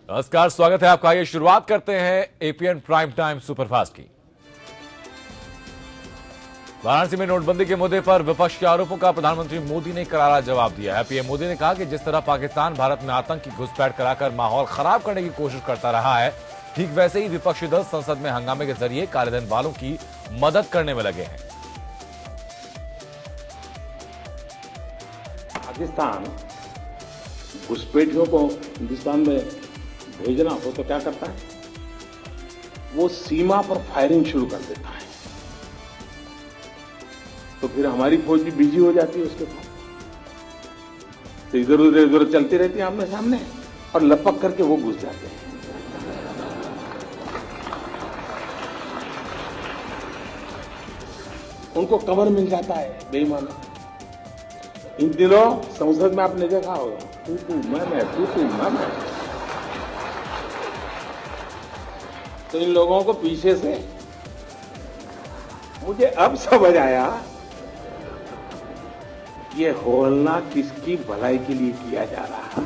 नमस्कार, स्वागत है आपका। ये शुरुआत करते हैं एपीएन प्राइम टाइम सुपरफास्ट की। वाराणसी में नोटबंदी के मुद्दे पर विपक्ष के आरोपों का प्रधानमंत्री मोदी ने करारा जवाब दिया है। पीएम मोदी ने कहा कि जिस तरह पाकिस्तान भारत में आतंक की घुसपैठ कराकर माहौल खराब करने की कोशिश करता रहा है, ठीक वैसे ही विपक्षी दल संसद में हंगामे के जरिए कालेधन वालों की मदद करने में लगे हैं। पाकिस्तान घुसपैठियों को हिंदुस्तान में भेजना हो तो क्या करता है? वो सीमा पर फायरिंग शुरू कर देता है, तो फिर हमारी फौज भी बिजी हो जाती है उसके साथ, तो इधर उधर चलती रहती है आमने सामने और लपक करके वो घुस जाते हैं। उनको कवर मिल जाता है बेईमानों। इन दिनों संसद में आपने देखा होगा, तू मैं। तो इन लोगों को पीछे से मुझे अब समझ आया ये होलना किसकी भलाई के लिए किया जा रहा है।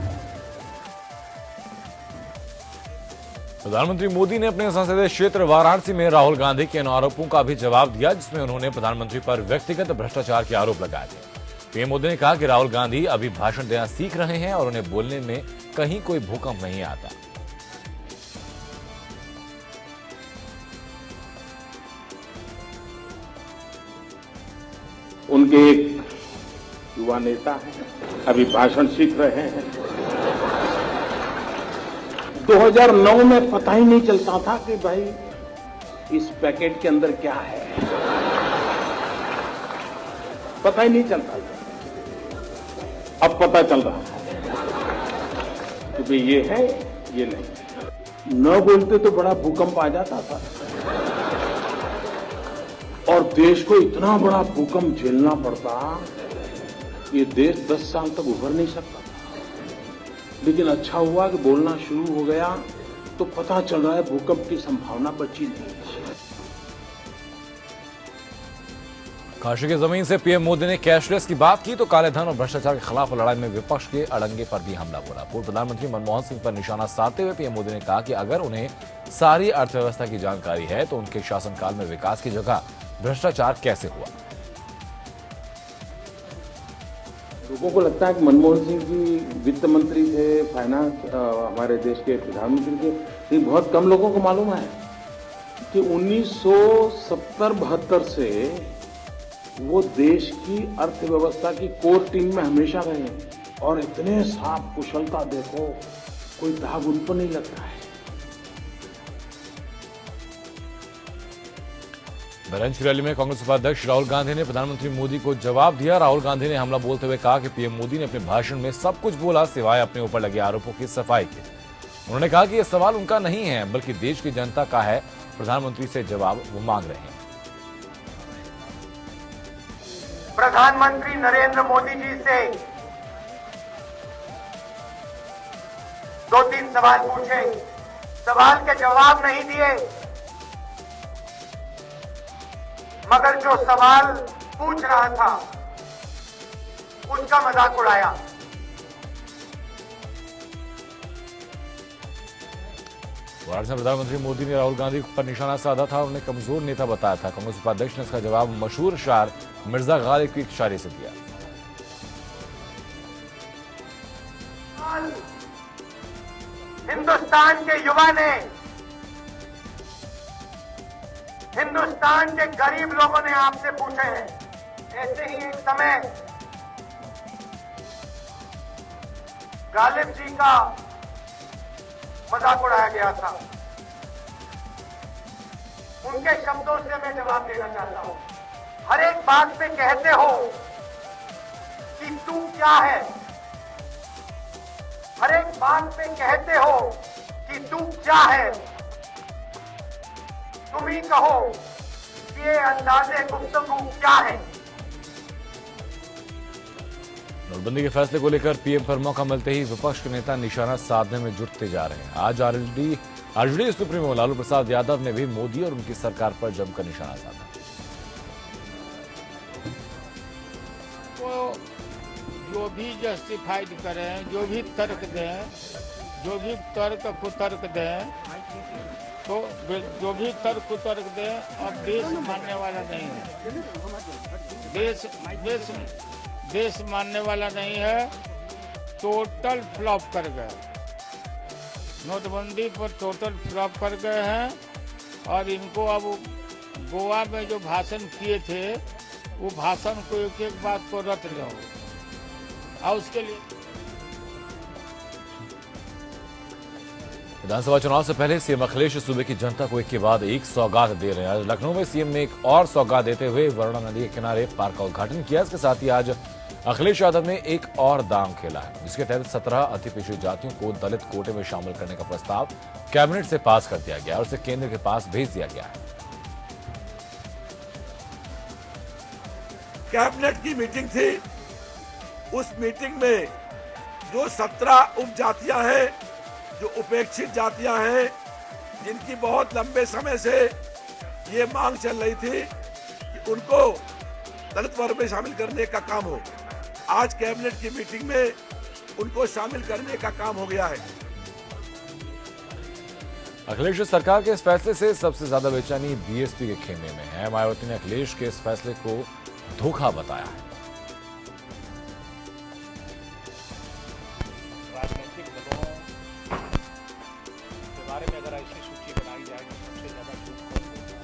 प्रधानमंत्री मोदी ने अपने संसदीय क्षेत्र वाराणसी में राहुल गांधी के इन आरोपों का भी जवाब दिया, जिसमें उन्होंने प्रधानमंत्री पर व्यक्तिगत भ्रष्टाचार के आरोप लगाए थे। पीएम मोदी ने कहा कि राहुल गांधी अभी भाषण देना सीख रहे हैं और उन्हें बोलने में कहीं कोई भूकंप नहीं आता। उनके एक युवा नेता हैं, अभी भाषण सीख रहे हैं। 2009 में पता ही नहीं चलता था कि भाई इस पैकेट के अंदर क्या है, पता ही नहीं चलता था। अब पता चल रहा है कि भाई ये है, ये नहीं। न बोलते तो बड़ा भूकंप आ जाता था और देश को इतना बड़ा भूकंप झेलना पड़ता, ये देश 10 साल तक उभर नहीं सकता था। लेकिन अच्छा हुआ कि बोलना शुरू हो गया तो पता चल रहा है भूकंप की संभावना बची नहीं। काशी की जमीन से पीएम मोदी ने कैशलेस की बात की तो काले धन और भ्रष्टाचार के खिलाफ लड़ाई में विपक्ष के अड़ंगे पर भी हमला बोला। पूर्व प्रधानमंत्री मनमोहन सिंह पर निशाना साधते हुए पीएम मोदी ने कहा कि अगर उन्हें सारी अर्थव्यवस्था की जानकारी है तो उनके शासनकाल में विकास की जगह भ्रष्टाचार कैसे हुआ। लोगों को लगता है कि मनमोहन सिंह जी वित्त मंत्री थे, फाइनेंस हमारे देश के प्रधानमंत्री थे, लेकिन बहुत कम लोगों को मालूम है कि 1970-72 से वो देश की अर्थव्यवस्था की कोर टीम में हमेशा रहे और इतने साफ कुशलता देखो, कोई दाग उन पर नहीं लगता है। बहराइच रैली में कांग्रेस उपाध्यक्ष राहुल गांधी ने प्रधानमंत्री मोदी को जवाब दिया। राहुल गांधी ने हमला बोलते हुए कहा कि पीएम मोदी ने अपने भाषण में सब कुछ बोला सिवाय अपने ऊपर लगे आरोपों की सफाई के। उन्होंने कहा कि यह सवाल उनका नहीं है बल्कि देश की जनता का है। प्रधानमंत्री से जवाब वो मांग रहे हैं। प्रधानमंत्री नरेंद्र मोदी जी से 2-3 सवाल पूछे, सवाल के जवाब नहीं दिए, मगर जो सवाल पूछ रहा था उसका मजाक उड़ाया। वाराणसी में प्रधानमंत्री मोदी ने राहुल गांधी पर निशाना साधा था और उन्हें कमजोर नेता बताया था। कांग्रेस उपाध्यक्ष ने इसका जवाब मशहूर शायर मिर्जा गालिब की शायरी से दिया। हिंदुस्तान के युवा ने, हिंदुस्तान के गरीब लोगों ने आपसे पूछे हैं। ऐसे ही एक समय गालिब जी का मजाक उड़ाया गया था। उनके शब्दों से मैं जवाब देना चाहता हूं। हर एक बात पे कहते हो कि तू क्या है, हर एक बात पे कहते हो कि तू क्या है। तुम ही कहो कि ये अंदाजे गुफ्तगू क्या है। नोटबंदी के फैसले को लेकर पीएम पर मौका मिलते ही विपक्ष के नेता निशाना साधने में जुटते जा रहे हैं। आज आरजेडी सुप्रीमो लालू प्रसाद यादव ने भी मोदी और उनकी सरकार पर जमकर निशाना साधा। जो भी जस्टिफाइड करें, जो भी तर्क दें, जो भी तर्क कुतर्क दें तो जो भी तर्क कुतर्क दें अब देश मानने वाला नहीं है। देश मानने वाला नहीं है। टोटल फ्लॉप कर गए, नोटबंदी पर टोटल फ्लॉप कर गए हैं। और इनको अब गोवा में जो भाषण किए थे वो भाषण को एक एक बात को रट लो और उसके लिए विधानसभा चुनाव से पहले सीएम अखिलेश सूबे की जनता को एक के बाद एक सौगात दे रहे हैं। आज लखनऊ में सीएम ने एक और सौगात देते हुए वरुणा नदी के किनारे पार्क का उद्घाटन किया। इसके साथ ही आज अखिलेश यादव ने एक और दांव खेला है, जिसके तहत 17 अति पिछड़ी जातियों को दलित कोटे में शामिल करने का प्रस्ताव कैबिनेट से पास कर दिया गया और उसे केंद्र के पास भेज दिया गया है। कैबिनेट की मीटिंग थी। उस मीटिंग में जो 17 उपजातियां हैं, जो उपेक्षित जातियां हैं, जिनकी बहुत लंबे समय से ये मांग चल रही थी कि उनको दलित वर्ग में शामिल करने का काम हो, आज कैबिनेट की मीटिंग में उनको शामिल करने का काम हो गया है। अखिलेश सरकार के इस फैसले से सबसे ज्यादा बेचैनी बीएसपी के खेमे में है। मायावती ने अखिलेश के इस फैसले को धोखा बताया है। राजनीतिक दलों के बारे में अगर ऐसी सूची बनाई जाए तो सबसे ज्यादा झूठ कौन बोलता है?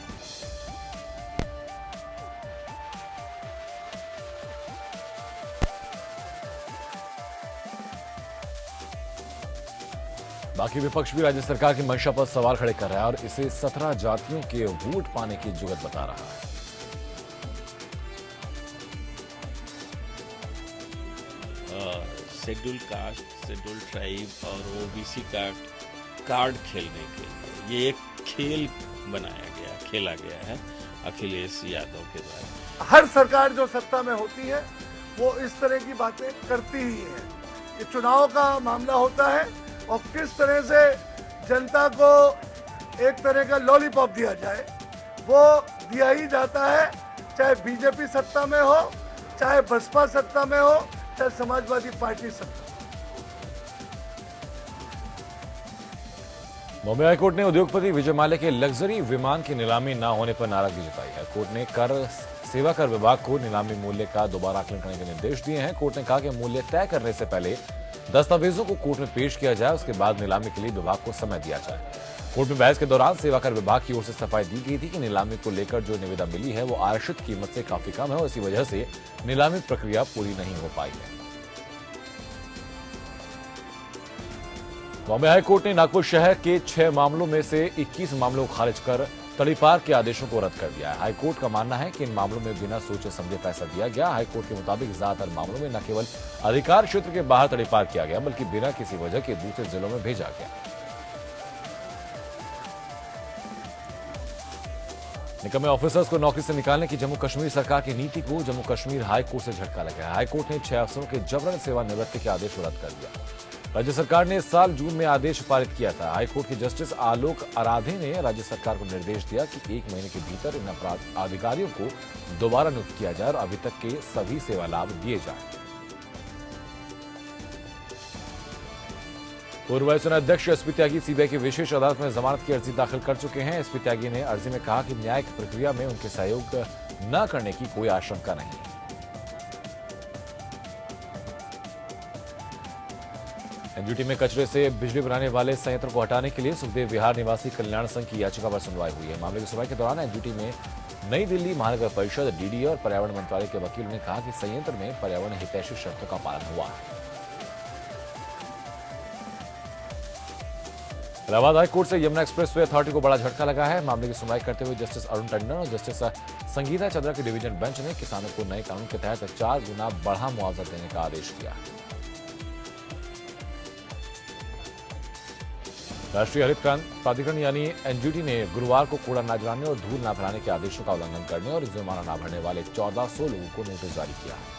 बाकी विपक्ष भी राज्य सरकार की मंशा पर सवाल खड़े कर रहा है और इसे 17 जातियों के वोट पाने की जुगत बता रहा है। शेड्यूल कास्ट, शेड्यूल ट्राइब और ओबीसी का कार्ड खेलने के लिए ये एक खेल बनाया गया, खेला गया है अखिलेश यादव के द्वारा। हर सरकार जो सत्ता में होती है वो इस तरह की बातें करती ही है। ये चुनाव का मामला होता है और किस तरह से जनता को एक तरह का लॉलीपॉप दिया जाए वो दिया ही जाता है, चाहे बीजेपी सत्ता में हो, चाहे बसपा सत्ता में हो, चाहे समाजवादी पार्टी सत्ता। बॉम्बे हाईकोर्ट ने उद्योगपति विजय माल्या के लग्जरी विमान की नीलामी न होने पर नाराजगी जताई है। कोर्ट ने सेवा कर विभाग को नीलामी मूल्य का दोबारा आकलन करने के निर्देश दिए हैं। कोर्ट ने कहा कि मूल्य तय करने से पहले दस्तावेजों को कोर्ट में पेश किया जाए, उसके बाद नीलामी के लिए विभाग को समय दिया जाए। कोर्ट में बहस के दौरान सेवा कर विभाग की ओर से सफाई दी गई थी कि नीलामी को लेकर जो निविदा मिली है वो आरक्षित कीमत से काफी कम है और इसी वजह से नीलामी प्रक्रिया पूरी नहीं हो पाई है। बॉम्बे हाईकोर्ट ने नागपुर शहर के 6 मामलों में से 21 मामलों को खारिज कर तड़ीपार के आदेशों को रद्द कर दिया है। हाईकोर्ट का मानना है कि इन मामलों में बिना सोचे समझे पैसा दिया गया। हाईकोर्ट के मुताबिक ज्यादातर मामलों में न केवल अधिकार क्षेत्र के बाहर तड़ीपार किया गया बल्कि बिना किसी वजह के दूसरे जिलों में भेजा गया। निकम्मे ऑफिसर्स को नौकरी से निकालने की जम्मू कश्मीर सरकार की नीति को जम्मू कश्मीर हाईकोर्ट से झटका लगा है। हाईकोर्ट ने 6 अफसरों के जबरन सेवानिवृत्ति के आदेश को रद्द कर दिया। राज्य सरकार ने इस साल जून में आदेश पारित किया था। हाईकोर्ट के जस्टिस आलोक आराधे ने राज्य सरकार को निर्देश दिया कि 1 महीने के भीतर इन अपराध अधिकारियों को दोबारा नियुक्त किया जाए और अभी तक के सभी सेवा लाभ दिए जाएं। पूर्व वायुसेना अध्यक्ष एसपी त्यागी सीबीआई की विशेष अदालत में जमानत की अर्जी दाखिल कर चुके हैं। एसपी त्यागी ने अर्जी में कहा कि न्यायिक प्रक्रिया में उनके सहयोग न करने की कोई आशंका नहीं। एनजीटी में कचरे से बिजली बनाने वाले संयंत्र को हटाने के लिए सुखदेव विहार निवासी कल्याण संघ की याचिका पर सुनवाई हुई है। मामले की सुनवाई के दौरान एनजीटी में नई दिल्ली महानगर परिषद, डीडी और पर्यावरण मंत्रालय के वकीलों ने कहा कि संयंत्र में पर्यावरण हितैषी शर्तों का पालन हुआ है। इलाहाबाद हाईकोर्ट से यमुना एक्सप्रेसवे अथॉरिटी को बड़ा झटका लगा है। मामले की सुनवाई करते हुए जस्टिस अरुण टंडन और जस्टिस संगीता चंद्रा की डिवीजन बेंच ने किसानों को नए कानून के तहत 4 गुना बढ़ा मुआवजा देने का आदेश दिया है। राष्ट्रीय हरित क्रांति प्राधिकरण यानी एनजीटी ने गुरुवार को कूड़ा न जलाने और धूल न फैलाने के आदेशों का उल्लंघन करने और जुर्माना न भरने वाले 1400 लोगों को नोटिस जारी किया है।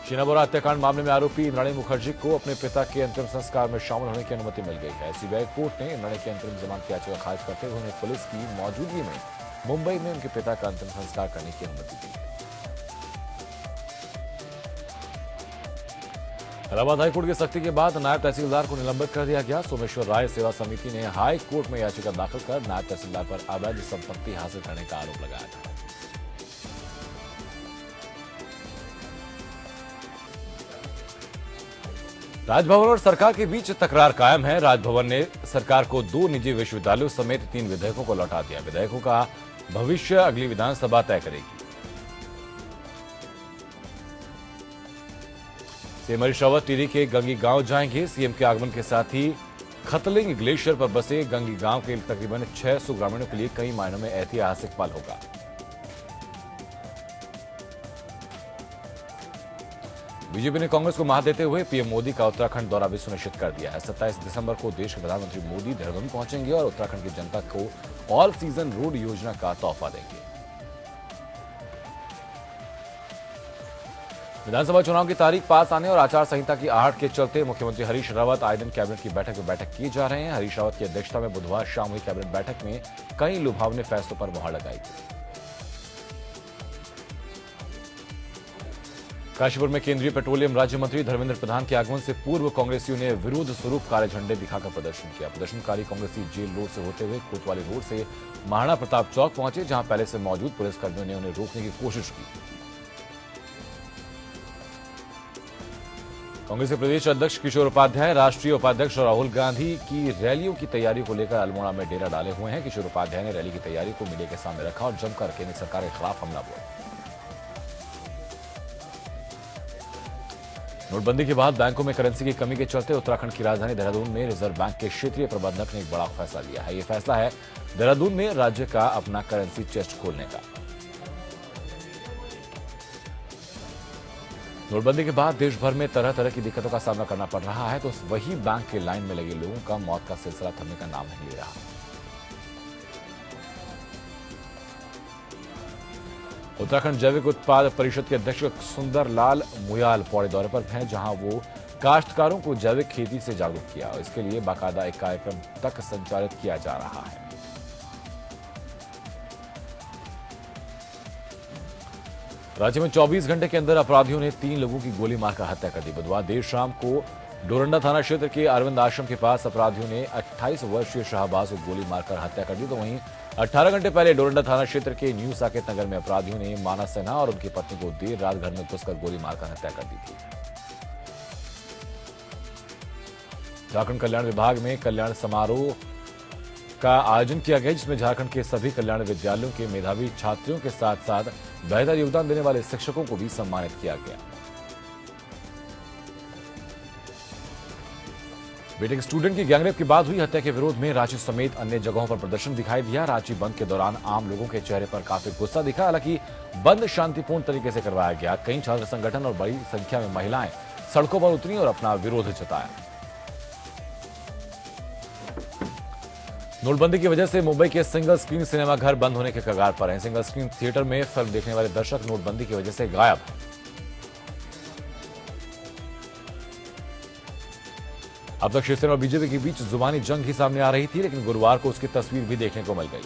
शीनाबोरा हत्याकांड मामले में आरोपी इंद्राणी मुखर्जी को अपने पिता के अंतिम संस्कार में शामिल होने की अनुमति मिल गई है। सीबीआई कोर्ट ने इंद्राणी की अंतरिम जमानत याचिका खारिज करते हुए उन्हें पुलिस की मौजूदगी में मुंबई में उनके पिता का अंतिम संस्कार करने की अनुमति दी है। इलाहाबाद हाईकोर्ट की सख्ती के बाद नायब तहसीलदार को निलंबित कर दिया गया। सोमेश्वर राय सेवा समिति ने हाई कोर्ट में याचिका दाखिल कर नायब तहसीलदार पर अवैध संपत्ति हासिल करने का आरोप लगाया था। राजभवन और सरकार के बीच तकरार कायम है। राजभवन ने सरकार को 2 निजी विश्वविद्यालयों समेत 3 विधेयकों को लौटा दिया। विधेयकों का भविष्य अगली विधानसभा तय करेगी। सीएम हरीश रावत टिहरी के गंगी गांव जाएंगे। सीएम के आगमन के साथ ही खतलिंग ग्लेशियर पर बसे गंगी गांव के तकरीबन 600 ग्रामीणों के लिए कई मायनों में ऐतिहासिक पल होगा। बीजेपी ने कांग्रेस को मात देते हुए पीएम मोदी का उत्तराखंड दौरा भी सुनिश्चित कर दिया है। 27 दिसंबर को देश के प्रधानमंत्री मोदी देहरादून पहुंचेंगे और उत्तराखंड की जनता को ऑल सीजन रोड योजना का तोहफा देंगे। विधानसभा चुनाव की तारीख पास आने और आचार संहिता की आहट के चलते मुख्यमंत्री हरीश रावत आए दिन कैबिनेट की बैठक किए जा रहे हैं। हरीश रावत की अध्यक्षता में बुधवार शाम हुई कैबिनेट बैठक में कई लुभावने फैसलों पर मुहर लगाई गई। काशीपुर में केंद्रीय पेट्रोलियम राज्य मंत्री धर्मेंद्र प्रधान के आगमन से पूर्व कांग्रेसियों ने विरोध स्वरूप काले झंडे दिखाकर प्रदर्शन किया। प्रदर्शनकारी कांग्रेसी जेल रोड से होते हुए कोतवाली रोड से महाराणा प्रताप चौक पहुंचे, जहां पहले से मौजूद पुलिसकर्मियों ने उन्हें रोकने की कोशिश की। कांग्रेस के प्रदेश अध्यक्ष किशोर उपाध्याय राष्ट्रीय उपाध्यक्ष राहुल गांधी की रैलियों की तैयारी को लेकर अल्मोड़ा में डेरा डाले हुए हैं। किशोर उपाध्याय ने रैली की तैयारी को मीडिया के सामने रखा और जमकर केंद्र सरकार के खिलाफ हमला बोला। नोटबंदी के बाद बैंकों में करेंसी की कमी के चलते उत्तराखंड की राजधानी देहरादून में रिजर्व बैंक के क्षेत्रीय प्रबंधक ने एक बड़ा फैसला लिया है। यह फैसला है देहरादून में राज्य का अपना करेंसी चेस्ट खोलने का। नोटबंदी के बाद देश भर में तरह तरह की दिक्कतों का सामना करना पड़ रहा है, तो वही बैंक के लाइन में लगे लोगों का मौत का सिलसिला थमने का नाम नहीं ले रहा। उत्तराखंड जैविक उत्पाद परिषद के अध्यक्ष सुंदर लाल मुयाल पौड़े दौरे पर हैं, जहां वो काश्तकारों को जैविक खेती से जागरूक किया और इसके लिए बाकायदा एक कार्यक्रम तक संचालित किया जा रहा है। राज्य में 24 घंटे के अंदर अपराधियों ने 3 लोगों की गोली मारकर हत्या कर दी। बुधवार देर शाम को डोरंडा थाना क्षेत्र के अरविंद आश्रम के पास अपराधियों ने 28 वर्षीय शाहबाज को गोली मारकर हत्या कर दी। तो वहीं 18 घंटे पहले डोरंडा थाना क्षेत्र के न्यू साकेत नगर में अपराधियों ने मानस सिन्हा और उनकी पत्नी को देर रात घर में घुसकर गोली मारकर हत्या कर दी थी। झारखंड कल्याण विभाग में कल्याण समारोह का आयोजन किया गया, जिसमें झारखंड के सभी कल्याण विद्यालयों के मेधावी छात्रों के साथ साथ बेहतर योगदान देने वाले शिक्षकों को भी सम्मानित किया गया। बीटेक स्टूडेंट की गैंगरेप के बाद हुई हत्या के विरोध में रांची समेत अन्य जगहों पर प्रदर्शन दिखाई दिया। रांची बंद के दौरान आम लोगों के चेहरे पर काफी गुस्सा दिखा। हालांकि बंद शांतिपूर्ण तरीके से करवाया गया। कई छात्र संगठन और बड़ी संख्या में महिलाएं सड़कों पर उतरी और अपना विरोध जताया। नोटबंदी की वजह से मुंबई के सिंगल स्क्रीन सिनेमाघर बंद होने के कगार पर हैं। सिंगल स्क्रीन थिएटर में फिल्म देखने वाले दर्शक नोटबंदी की वजह से गायब हैं। अब तक शिवसेना और बीजेपी के बीच जुबानी जंग ही सामने आ रही थी, लेकिन गुरुवार को उसकी तस्वीर भी देखने को मिल गई।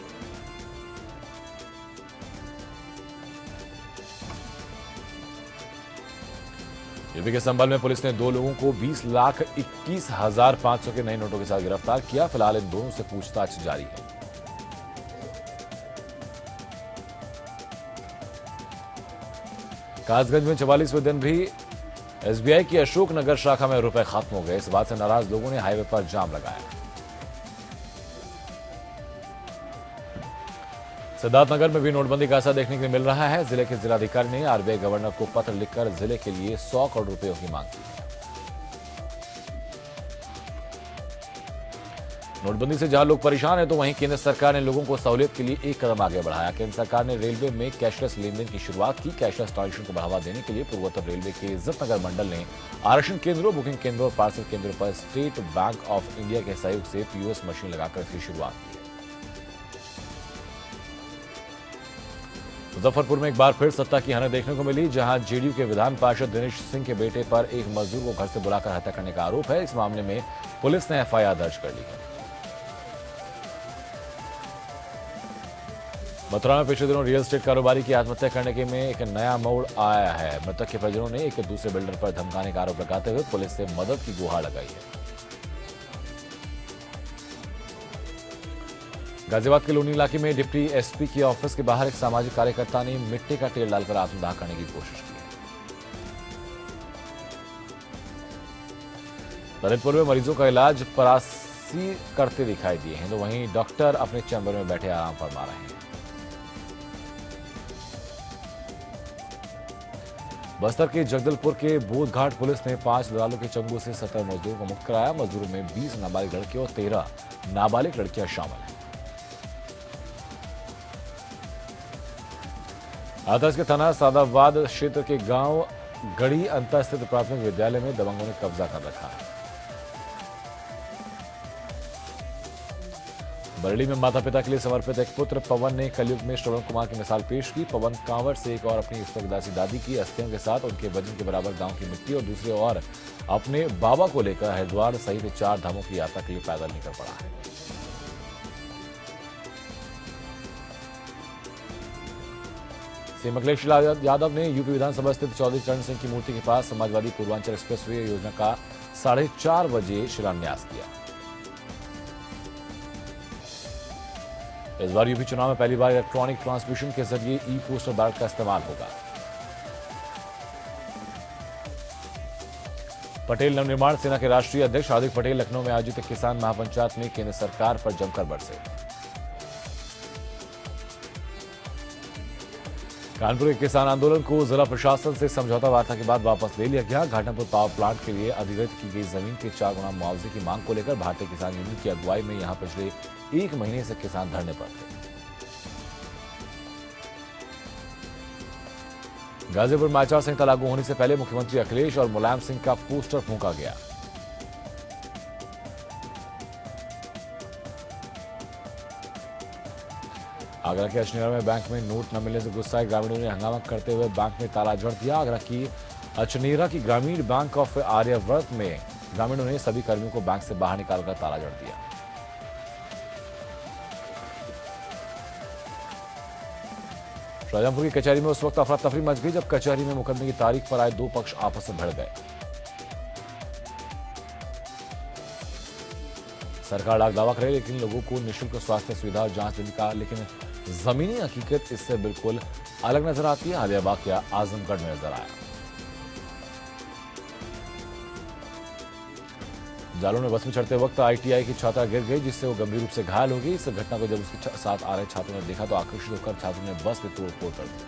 यूपी के संभल में पुलिस ने 2 लोगों को 20,21,500 के नए नोटों के साथ गिरफ्तार किया। फिलहाल इन दोनों से पूछताछ जारी है। कासगंज में 44वें दिन भी एसबीआई की अशोकनगर शाखा में रुपए खत्म हो गए। इस बात से नाराज लोगों ने हाईवे पर जाम लगाया। सिद्धार्थनगर में भी नोटबंदी का असर देखने को मिल रहा है। जिले के जिलाधिकारी ने आरबीआई गवर्नर को पत्र लिखकर जिले के लिए 100 करोड़ रुपयों की मांग की है। नोटबंदी से जहां लोग परेशान हैं, तो वहीं केंद्र सरकार ने लोगों को सहूलियत के लिए एक कदम आगे बढ़ाया। केंद्र सरकार ने रेलवे में कैशलेस लेनदेन की शुरुआत की। कैशलेस ट्रांजेक्शन को बढ़ावा देने के लिए पूर्वोत्तर रेलवे के इज्जतनगर मंडल ने आरक्षण केंद्रों, बुकिंग केंद्रों और पार्सल केंद्रों पर स्टेट बैंक ऑफ इंडिया के सहयोग से पीओएस मशीन लगाकर इसकी शुरुआत की। मुजफ्फरपुर में एक बार फिर सत्ता की हानि देखने को मिली, जहां जेडीयू के विधान पार्षद दिनेश सिंह के बेटे पर एक मजदूर को घर से बुलाकर हत्या करने का आरोप है। इस मामले में पुलिस ने एफआईआर दर्ज कर ली है। मथुरा में पिछले दिनों रियल एस्टेट कारोबारी की आत्महत्या करने के में एक नया मोड़ आया है। मृतक के परिजनों ने एक दूसरे बिल्डर पर धमकाने का आरोप लगाते हुए पुलिस से मदद की गुहार लगाई है। गाजियाबाद के लोनी इलाके में डिप्टी एसपी के ऑफिस के बाहर एक सामाजिक कार्यकर्ता ने मिट्टी का तेल डालकर आत्मदाह करने की कोशिश की है। ललितपुर में मरीजों का इलाज परासी करते दिखाई दिए हैं, तो वहीं डॉक्टर अपने चैम्बर में बैठे आराम फरमा रहे हैं। बस्तर के जगदलपुर के बोधघाट पुलिस ने 5 दलालों के चंगुल से 70 मजदूरों को मुक्त कराया। मजदूरों में 20 नाबालिग लड़के और 13 नाबालिग लड़कियां शामिल हैं। हाथरस के थाना सादाबाद क्षेत्र के गांव गढ़ी अंतर स्थित प्राथमिक विद्यालय में दबंगों ने कब्जा कर रखा है। बरेली में माता पिता के लिए समर्पित एक पुत्र पवन ने कलयुग में श्रवण कुमार की मिसाल पेश की। पवन कांवड़ से एक और अपनी स्वर्गदासी दादी की अस्थियों के साथ उनके वजन के बराबर गांव की मिट्टी और दूसरी ओर अपने बाबा को लेकर हरिद्वार सहित 4 धामों की यात्रा के लिए पैदल निकल पड़ा है। सीएम अखिलेश यादव ने यूपी विधानसभा स्थित चौधरी चरण सिंह की मूर्ति के पास समाजवादी पूर्वांचल एक्सप्रेसवे योजना का 4:30 बजे शिलान्यास किया। इस बार यूपी चुनाव में पहली बार इलेक्ट्रॉनिक ट्रांसमिशन के जरिए ई पोस्टल बैलेट का इस्तेमाल होगा। पटेल नवनिर्माण सेना के राष्ट्रीय अध्यक्ष हार्दिक पटेल लखनऊ में आयोजित किसान महापंचायत में केंद्र सरकार पर जमकर बरसे। कानपुर के किसान आंदोलन को जिला प्रशासन से समझौता वार्ता के बाद वापस ले लिया गया। घाटमपुर पावर प्लांट के लिए अधिग्रहित की गई जमीन के 4 गुना मुआवजे की मांग को लेकर भारतीय किसान यूनियन की अगुवाई में यहां पिछले 1 महीने से किसान धरने पर थे। गाजीपुर में आचार संहिता लागू होने से पहले मुख्यमंत्री अखिलेश और मुलायम सिंह का पोस्टर फूंका गया। आगरा के अचनेरा में बैंक में नोट न मिलने से गुस्साए ग्रामीणों ने हंगामा करते हुए बैंक में ताला जड़ दिया। आगरा की अचनेरा की ग्रामीण बैंक ऑफ आर्यव्रत में ग्रामीणों ने सभी कर्मियों को बैंक से बाहर निकालकर ताला जड़ दिया। शाहजहांपुर की कचहरी में उस वक्त अफरा तफरी मच गई जब कचहरी में मुकदमे की तारीख पर आए 2 पक्ष आपस में भिड़ गए। सरकार लाख दावा करे लेकिन लोगों को निःशुल्क स्वास्थ्य सुविधा और जांच देने का, लेकिन जमीनी हकीकत इससे बिल्कुल अलग नजर आती है। हालिया वाकया आजमगढ़ में नजर आया। जालौन में बस में चढ़ते वक्त आईटीआई की छात्रा गिर गई जिससे वो गंभीर रूप से घायल हो गई। इस घटना को जब उसके साथ आ रहे छात्रों ने देखा तो आकर्षित होकर छात्रों ने बस में तोड़फोड़ कर दी।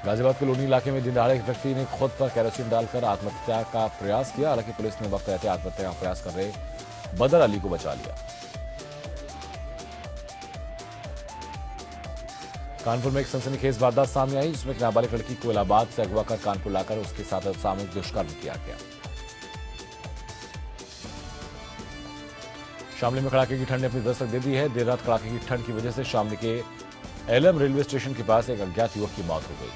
गाजियाबाद के लोनी इलाके में दिन दहाड़े एक व्यक्ति ने खुद पर केरोसिन डालकर आत्महत्या का प्रयास किया। हालांकि पुलिस ने वक्त रहते आत्महत्या का प्रयास कर रहे बदर अली को बचा लिया। कानपुर में एक सनसनीखेज वारदात सामने आई जिसमें एक नाबालिग लड़की को इलाहाबाद से अगवा कर कानपुर लाकर उसके साथ सामूहिक दुष्कर्म किया गया। शामली में कड़ाके की ठंड ने अपनी दस्तक दे दी है। देर रात कड़ाके की ठंड की वजह से शामली के एलएम रेलवे स्टेशन के पास एक अज्ञात युवक की मौत हो गई।